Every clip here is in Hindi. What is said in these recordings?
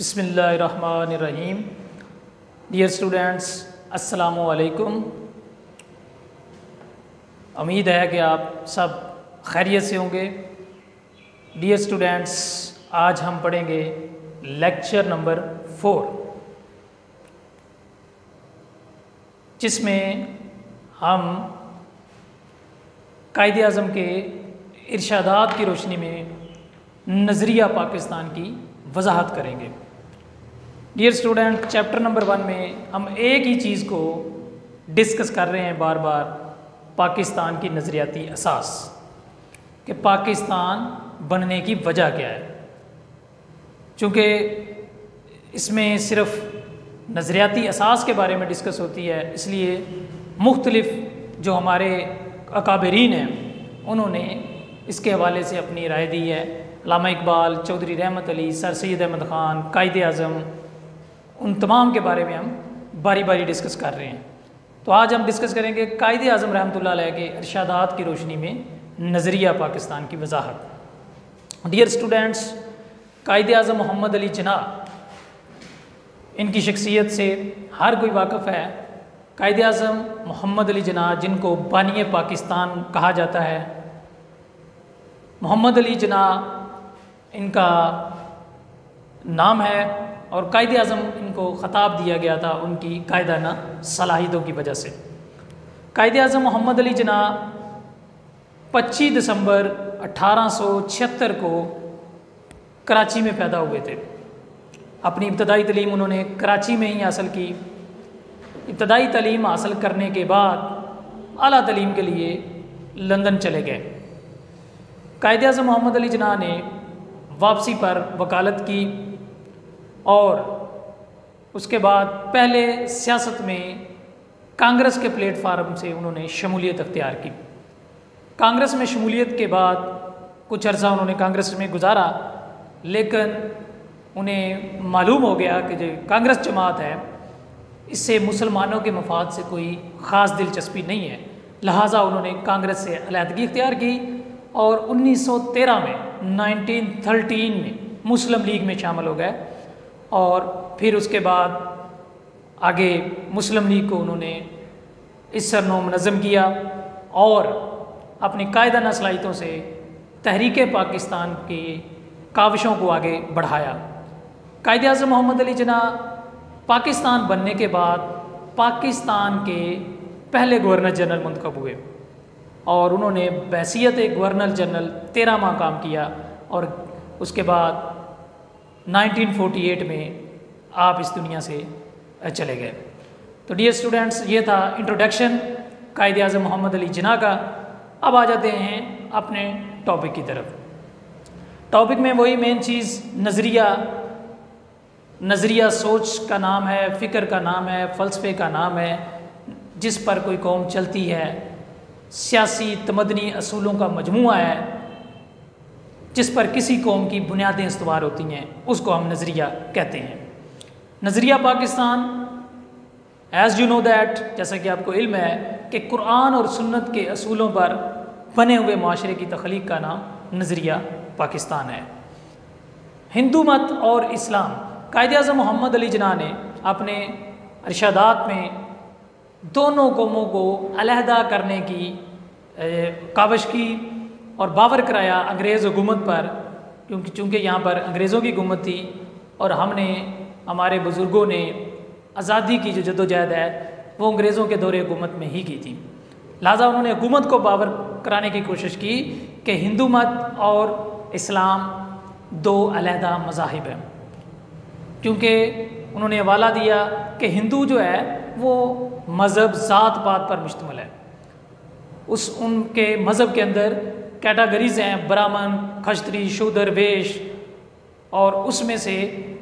बिस्मिल्लाहिर्रहमानिर्रहीम। डियर स्टूडेंट्स, अस्सलामु अलैकुम। उम्मीद है कि आप सब खैरियत से होंगे। डियर स्टूडेंट्स, आज हम पढ़ेंगे लेक्चर नंबर 4, जिसमें हम कायदे-ए-आज़म के इरशादात की रोशनी में नज़रिया पाकिस्तान की वजाहत करेंगे। डियर स्टूडेंट, चैप्टर नंबर 1 में हम एक ही चीज़ को डिस्कस कर रहे हैं बार बार, पाकिस्तान की नज़रियाती असास, कि पाकिस्तान बनने की वजह क्या है। चूँकि इसमें सिर्फ नज़रियाती असास के बारे में डिस्कस होती है, इसलिए मुख्तलिफ जो हमारे अकाबरीन हैं उन्होंने इसके हवाले से अपनी राय दी है। अल्लामा इकबाल, चौधरी रहमत अली, सर सैयद अहमद ख़ान, कायदे-ए-आज़म, उन तमाम के बारे में हम बारी बारी डिस्कस कर रहे हैं। तो आज हम डिस्कस करेंगे कायदे-ए-आज़म रहमतुल्लाह अलैह के इरशादात की रोशनी में नज़रिया पाकिस्तान की वजाहत। डियर स्टूडेंट्स, कायदे-ए-आज़म मोहम्मद अली जिन्नाह, इनकी शख्सियत से हर कोई वाक़फ़ है। कायदे-ए-आज़म मोहम्मद अली जिन्नाह, जिनको बानी पाकिस्तान कहा जाता है, मोहम्मद अली जिन्नाह इनका नाम है और कायदे-ए-आज़म इनको ख़ताब दिया गया था उनकी कायदाना सलाहियतों की वजह से। कायदे-ए-आज़म मोहम्मद अली जिन्नाह 25 दिसंबर 1876 को कराची में पैदा हुए थे। अपनी इब्तदाई तालीम उन्होंने कराची में ही हासिल की। इब्तदाई तालीम हासिल करने के बाद आला तालीम के लिए लंदन चले गए। कायदे-ए-आज़म मोहम्मद अली जिन्नाह ने वापसी पर वकालत की और उसके बाद पहले सियासत में कांग्रेस के प्लेटफार्म से उन्होंने शमूलियत अख्तियार की। कांग्रेस में शमूलियत के बाद कुछ अर्सा उन्होंने कांग्रेस में गुजारा, लेकिन उन्हें मालूम हो गया कि जो कांग्रेस जमात है इससे मुसलमानों के मफाद से कोई ख़ास दिलचस्पी नहीं है, लिहाजा उन्होंने कांग्रेस से अलहदगी इख्तियार की और 1913 में 1913 में मुस्लिम लीग में शामिल हो गए। और फिर उसके बाद आगे मुस्लिम लीग को उन्होंने इस सरनो मुनज़्ज़म किया और अपनी कायदाना सलाहियतों से तहरीक पाकिस्तान की काविशों को आगे बढ़ाया। कायदे-ए-आज़म मोहम्मद अली जिन्नाह पाकिस्तान बनने के बाद पाकिस्तान के पहले गवर्नर जनरल मुंतखब हुए और उन्होंने बहैसियत एक गवर्नर जनरल 13 माह काम किया और उसके बाद 1948 में आप इस दुनिया से चले गए। तो डियर स्टूडेंट्स, ये था इंट्रोडक्शन कायदे-ए-आज़म मोहम्मद अली जिन्नाह का। अब आ जाते हैं अपने टॉपिक की तरफ। टॉपिक में वही मेन चीज़ नज़रिया सोच का नाम है, फ़िक्र का नाम है, फ़लसफ़े का नाम है, जिस पर कोई कौम चलती है, सियासी तमदनी असूलों का मजमूआ है, जिस पर किसी कौम की बुनियादें इस्तवार होती हैं, उसको हम नज़रिया कहते हैं। नज़रिया Pakistan, as you know that, जैसा कि आपको इल्म है कि कुरान और सुन्नत के असूलों पर बने हुए माशरे की तख्लीक का नाम नज़रिया पाकिस्तान है। हिंदू मत और इस्लाम, कायदे-ए-आज़म मोहम्मद अली जिन्नाह ने अपने इरशादात में दोनों कौमों को अलहदा करने की काविश की और बावर कराया अंग्रेज़ हुकूमत पर, चूँकि यहाँ पर अंग्रेज़ों की हुकूमत थी और हमारे बुज़ुर्गों ने आज़ादी की जो जद्दोजहद है वो अंग्रेज़ों के दौरे हुकूमत में ही की थी। लिहाजा उन्होंने हुकूमत को बावर कराने की कोशिश की कि हिंदू मत और इस्लाम दो अलहदा मज़ाहिब हैं, क्योंकि उन्होंने हवाला दिया कि हिंदू जो है वो मज़हब ज़ात पात पर मुश्तमिल है। उनके मज़हब के अंदर कैटेगरीज़ हैं, ब्राह्मण, खश्तरी, शूद्र, वैश्य, और उसमें से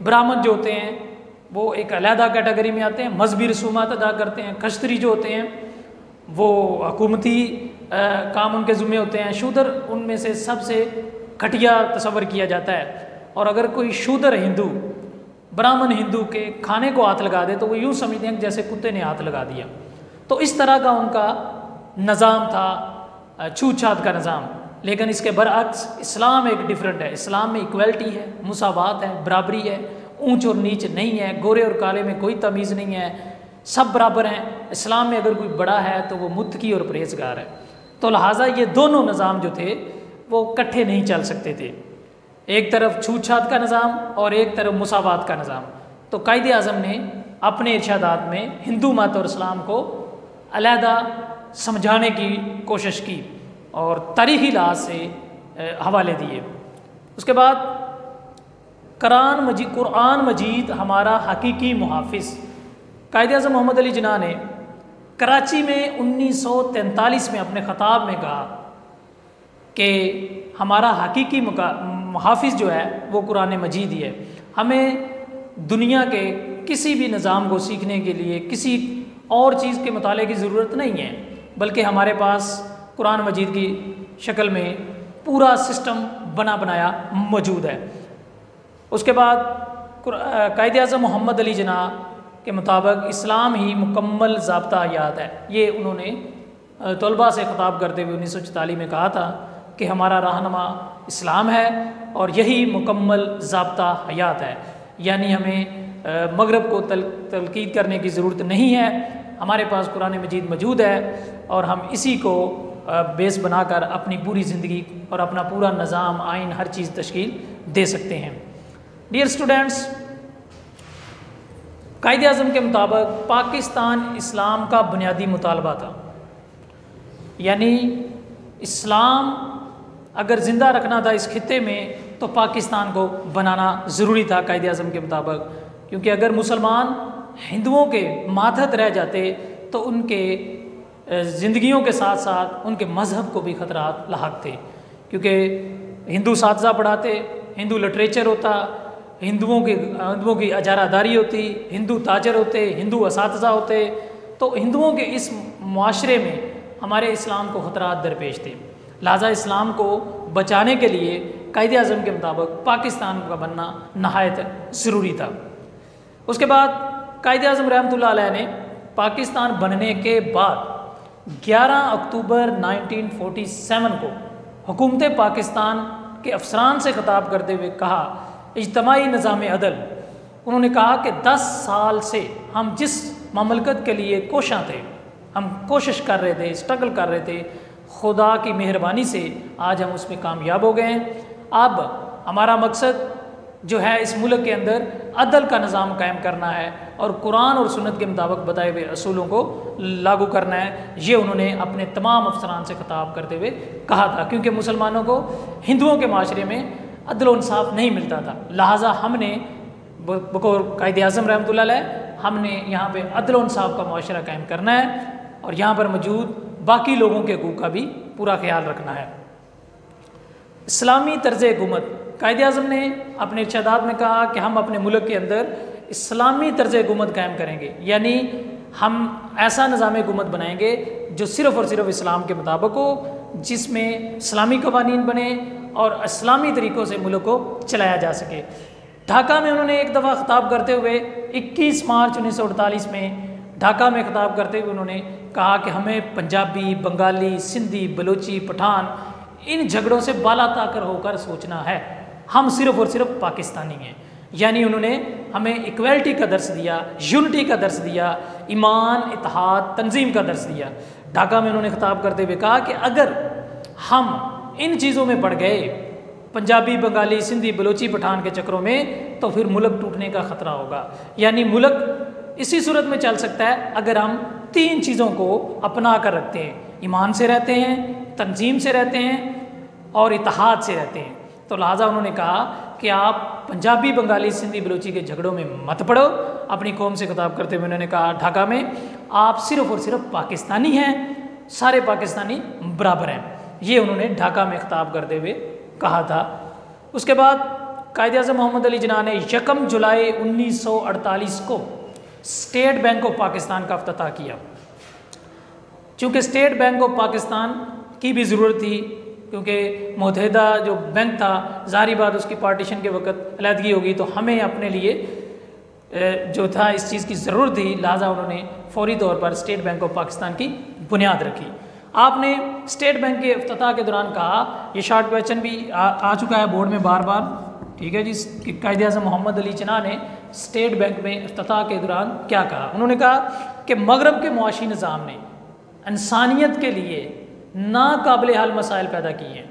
ब्राह्मण जो होते हैं वो एक अलहदा कैटेगरी में आते हैं, मजहबी रसूमात अदा करते हैं। खश्तरी जो होते हैं वो हुकूमती काम उनके ज़िम्मे होते हैं। शूद्र उनमें से सबसे घटिया तस्वर किया जाता है, और अगर कोई शूद्र हिंदू ब्राह्मण हिंदू के खाने को हाथ लगा दे तो वो यूँ समझते हैं कि जैसे कुत्ते ने हाथ लगा दिया। तो इस तरह का उनका निज़ाम था, छूत छात का निज़ाम। लेकिन इसके बरअक्स इस्लाम एक डिफरेंट है। इस्लाम में इक्वलिटी है, मुसावात है, बराबरी है, ऊंच और नीच नहीं है, गोरे और काले में कोई तमीज़ नहीं है, सब बराबर हैं। इस्लाम में अगर कोई बड़ा है तो वो मुत्तकी और परहेजगार है। तो लिहाजा ये दोनों निज़ाम जो थे वो इकट्ठे नहीं चल सकते थे, एक तरफ छूत छात का निज़ाम और एक तरफ मुसावात का निज़ाम। तो कायदे आज़म ने अपने इरशादात में हिंदू मत और इस्लाम को अलहदा समझाने की कोशिश की और तारीख़ी लिहाज से हवाले दिए। उसके बाद कुरान मजीद हमारा हकीकी मुहाफ़िज़। कायदे आज़म मोहम्मद अली जिन्ना ने कराची में 1943 में अपने ख़ताब में कहा कि हमारा हकीकी मुहाफ़िज़ जो है वो कुरान मजीद ही है। हमें दुनिया के किसी भी निज़ाम को सीखने के लिए किसी और चीज़ के मुताले की ज़रूरत नहीं है, बल्कि हमारे पास कुरान मजीद की शक्ल में पूरा सिस्टम बना बनाया मौजूद है। उसके बाद कायदे आज़म मोहम्मद अली जिन्ना के मुताबिक इस्लाम ही मुकम्मल ज़ाब्ता हयात है। ये उन्होंने तलबा से ख़िताब करते हुए 1944 में कहा था कि हमारा रहनुमा इस्लाम है और यही मुकम्मल ज़ाब्ता हयात है, यानी हमें मगरब को तलकीद करने की ज़रूरत नहीं है। हमारे पास कुरान मजीद मौजूद है और हम इसी को बेस बनाकर अपनी पूरी ज़िंदगी और अपना पूरा निज़ाम, आइन, हर चीज़ तश्कील दे सकते हैं। डियर स्टूडेंट्स, कायदे आज़म के मुताबिक पाकिस्तान इस्लाम का बुनियादी मुतालबा था, यानी इस्लाम अगर ज़िंदा रखना था इस खित्ते में तो पाकिस्तान को बनाना ज़रूरी था कायदे आज़म के मुताबिक, क्योंकि अगर मुसलमान हिंदुओं के मातहत रह जाते तो उनके ज़िंदगियों के साथ साथ उनके मज़हब को भी ख़तरात लाहक थे, क्योंकि हिंदू सातज़ा पढ़ाते, हिंदू लिटरेचर होता, हिंदुओं की अजारादारी होती, हिंदू ताजर होते, हिंदू असातिज़ा होते, तो हिंदुओं के इस मुआशरे में हमारे इस्लाम को ख़तरात दरपेश थे। लिहाजा इस्लाम को बचाने के लिए कायदे आज़म के मुताबिक पाकिस्तान का बनना नहायत ज़रूरी था। उसके बाद कायदे आज़म रहमतुल्लाह अलैह ने पाकिस्तान बनने के बाद 11 अक्टूबर 1947 को हुकूमत पाकिस्तान के अफसरान से ख़िताब करते हुए कहा, इज्तमाई निज़ाम अदल, उन्होंने कहा कि 10 साल से हम जिस ममलकत के लिए कोशां थे, हम कोशिश कर रहे थे, स्ट्रगल कर रहे थे, खुदा की मेहरबानी से आज हम उसमें कामयाब हो गए हैं। अब हमारा मकसद जो है इस मुल्क के अंदर अदल का निज़ाम कायम करना है और कुरान और सुन्नत के मुताबिक बताए हुए असूलों को लागू करना है। ये उन्होंने अपने तमाम अफसरान से खिताब करते हुए कहा था, क्योंकि मुसलमानों को हिंदुओं के माशरे में अदल इंसाफ नहीं मिलता था। लिहाजा हमने बकौर कायदे आज़म रहमतुल्लाह अलैह हमने यहाँ पे अदल इंसाफ का माशरा कायम करना है और यहाँ पर मौजूद बाकी लोगों के हकूक़ का भी पूरा ख्याल रखना है। इस्लामी तर्ज़ हुकूमत, कायदे आज़म ने अपने इरशादात में कहा कि हम अपने मुल्क के अंदर इस्लामी तर्ज़ हुकूमत कायम करेंगे, यानी हम ऐसा निज़ाम हुकूमत बनाएंगे जो सिर्फ़ और सिर्फ इस्लाम के मुताबिक हो, जिसमें इस्लामी कवानीन बने और इस्लामी तरीक़ों से मुल्क को चलाया जा सके। ढाका में उन्होंने एक दफ़ा ख़िताब करते हुए 21 मार्च 1948 में ढाका में ख़िताब करते हुए उन्होंने कहा कि हमें पंजाबी, बंगाली, सिंधी, बलोची, पठान इन झगड़ों से बाला ताकर होकर सोचना है। हम सिर्फ़ और सिर्फ पाकिस्तानी हैं। यानी उन्होंने हमें इक्वलिटी का दर्स दिया, यूनिटी का दर्स दिया, ईमान, इत्तेहाद, तंजीम का दर्स दिया। ढाका में उन्होंने ख़िताब करते हुए कहा कि अगर हम इन चीज़ों में पड़ गए, पंजाबी, बंगाली, सिंधी, बलोची, पठान के चक्रों में, तो फिर मुल्क टूटने का ख़तरा होगा। यानी मुल्क इसी सूरत में चल सकता है अगर हम 3 चीज़ों को अपना कर रखते हैं, ईमान से रहते हैं, तंजीम से रहते हैं और इत्तेहाद से रहते हैं। तो लिहाजा उन्होंने कहा कि आप पंजाबी, बंगाली, सिंधी, बलोची के झगड़ों में मत पड़ो। अपनी कौम से खिताब करते हुए उन्होंने कहा ढाका में, आप सिर्फ़ और सिर्फ पाकिस्तानी हैं, सारे पाकिस्तानी बराबर हैं। ये उन्होंने ढाका में खिताब करते हुए कहा था। उसके बाद कायदे आज़म मोहम्मद अली जिन्ना ने 1 जुलाई 1948 को स्टेट बैंक ऑफ पाकिस्तान का इफ्तिताह किया। चूँकि स्टेट बैंक ऑफ पाकिस्तान की भी ज़रूरत थी, क्योंकि मुत्तहिदा जो बैंक था, ज़ाहिर बात उसकी पार्टीशन के वक्त अलहदगी होगी, तो हमें अपने लिए जो था इस चीज़ की ज़रूरत थी। लिहाजा उन्होंने फौरी तौर पर स्टेट बैंक ऑफ पाकिस्तान की बुनियाद रखी। आपने स्टेट बैंक के इफ्तिताह के दौरान कहा, ये शॉर्ट क्वेश्चन भी आ चुका है बोर्ड में बार बार, ठीक है जी। कायदे आज़म मोहम्मद अली जिन्ना ने स्टेट बैंक में इफ्तिताह के दौरान क्या कहा। उन्होंने कहा कि मगरब के मुआशी निज़ाम ने इंसानियत के लिए नाकाबिल हल मसाइल पैदा किए हैं।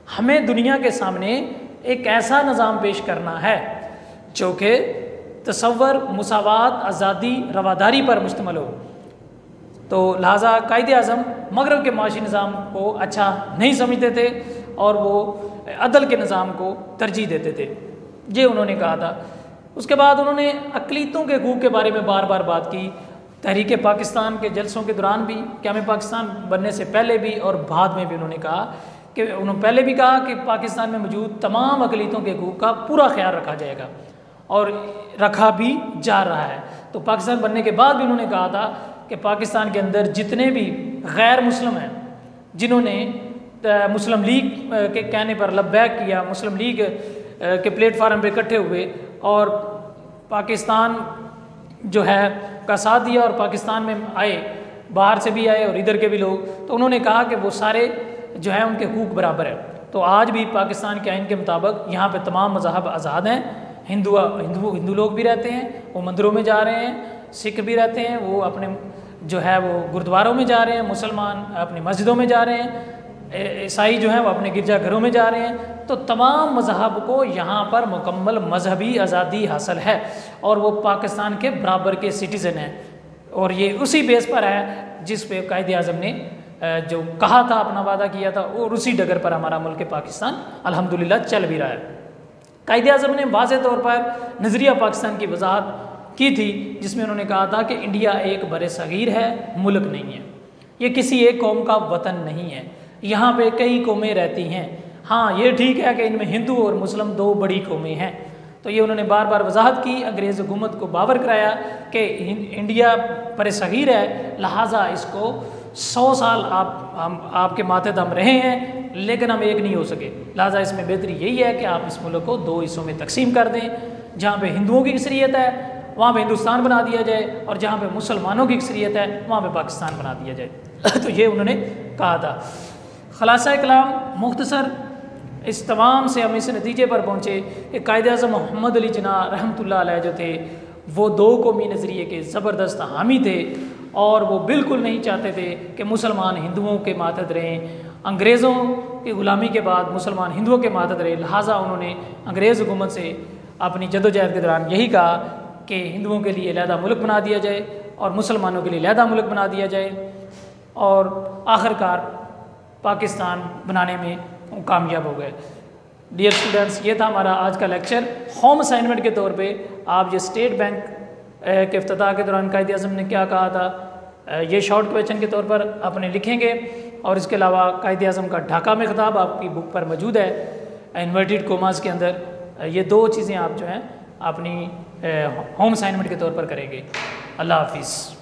हमें दुनिया के सामने एक ऐसा निज़ाम पेश करना है जो कि तसव्वुर, मुसावात, आज़ादी, रवादारी पर मुश्तमिल हो। तो लिहाजा कायदे आज़म मगरब के माशी निज़ाम को अच्छा नहीं समझते थे और वो अदल के निज़ाम को तरजीह देते थे, ये उन्होंने कहा था। उसके बाद उन्होंने अक़लीतों के हकूक़ के बारे में बार बार बात की। तहरीक पाकिस्तान के जलसों के दौरान भी, क़याम पाकिस्तान बनने से पहले भी और बाद में भी उन्होंने कहा कि उन्होंने पहले भी कहा कि पाकिस्तान में मौजूद तमाम अक़लीतों के हकूक़ का पूरा ख्याल रखा जाएगा और रखा भी जा रहा है। तो पाकिस्तान बनने के बाद भी उन्होंने कहा था कि पाकिस्तान के अंदर जितने भी गैर मुस्लिम हैं जिन्होंने मुस्लिम लीग के कहने पर लब्बैक किया, मुस्लिम लीग के प्लेटफार्म पे इकट्ठे हुए और पाकिस्तान जो है का साथ दिया और पाकिस्तान में आए, बाहर से भी आए और इधर के भी लोग, तो उन्होंने कहा कि वो सारे जो है उनके हकूक़ बराबर है। तो आज भी पाकिस्तान के आइन के मुताबिक यहाँ पे तमाम मज़हब आज़ाद हैं। हिंदू लोग भी रहते हैं, वो मंदिरों में जा रहे हैं, सिख भी रहते हैं, वो अपने जो है वो गुरुद्वारों में जा रहे हैं, मुसलमान अपनी मस्जिदों में जा रहे हैं, ईसाई जो हैं वो अपने गिरजाघरों में जा रहे हैं। तो तमाम मज़हब को यहाँ पर मुकम्मल मजहबी आज़ादी हासिल है और वो पाकिस्तान के बराबर के सिटीज़न हैं। और ये उसी बेस पर है जिस पे कायदे आज़म ने जो कहा था, अपना वादा किया था, और उसी डगर पर हमारा मुल्क पाकिस्तान अल्हम्दुलिल्लाह चल भी रहा है। कायदे आज़म ने वाज़ेह तौर पर नज़रिया पाकिस्तान की वजाहत की थी, जिसमें उन्होंने कहा था कि इंडिया एक बड़े सगीर है, मुल्क नहीं है। ये किसी एक कौम का वतन नहीं है, यहाँ पे कई कौमें रहती हैं। हाँ, ये ठीक है कि इनमें हिंदू और मुस्लिम दो बड़ी कौमें हैं। तो ये उन्होंने बार बार वजाहत की, अंग्रेज़ हुकूमत को बावर कराया कि इंडिया बड़े सगीर है, लिहाजा इसको 100 साल आपके मातहत हम रहे हैं लेकिन हम एक नहीं हो सके, लिहाजा इसमें बेहतरी यही है कि आप इस मुल्क को 2 हिस्सों में तकसीम कर दें। जहाँ पे हिंदुओं की अक्सरियत है वहाँ पे हिंदुस्तान बना दिया जाए और जहाँ पे मुसलमानों की अक्सरियत है वहाँ पे पाकिस्तान बना दिया जाए। तो ये उन्होंने कहा था। खलासा कलाम मुख्तसर इस तमाम से हम इस नतीजे पर पहुँचे कि कायदे आज़म मोहम्मद अली जिन्ना रहमतुल्लाह अलैह जो थे वो 2 कौमी नज़रिए के ज़बरदस्त हामी थे और वो बिल्कुल नहीं चाहते थे कि मुसलमान हिंदुओं के मातहत रहें। अंग्रेज़ों की ग़ुलामी के बाद मुसलमान हिंदुओं के मातहत रहे, लिहाजा उन्होंने अंग्रेज़ हुकूमत से अपनी जद्दोजहद के दौरान यही कहा कि हिंदुओं के लिए अलहदा मुल्क बना दिया जाए और मुसलमानों के लिए अलहदा मुल्क बना दिया जाए, और आखिरकार पाकिस्तान बनाने में कामयाब हो गए। डियर स्टूडेंट्स, ये था हमारा आज का लेक्चर। होम असाइनमेंट के तौर पे आप ये स्टेट बैंक के इफ्तिताह के दौरान कायदे आज़म ने क्या कहा था, ये शॉर्ट क्वेश्चन के तौर पर अपने लिखेंगे। और इसके अलावा कायदे आज़म का ढाका में खिताब आपकी बुक पर मौजूद है इन्वर्टेड कोमास के अंदर। ये 2 चीज़ें आप जो हैं अपनी होम असाइनमेंट के तौर पर करेंगे। अल्लाह हाफिज़।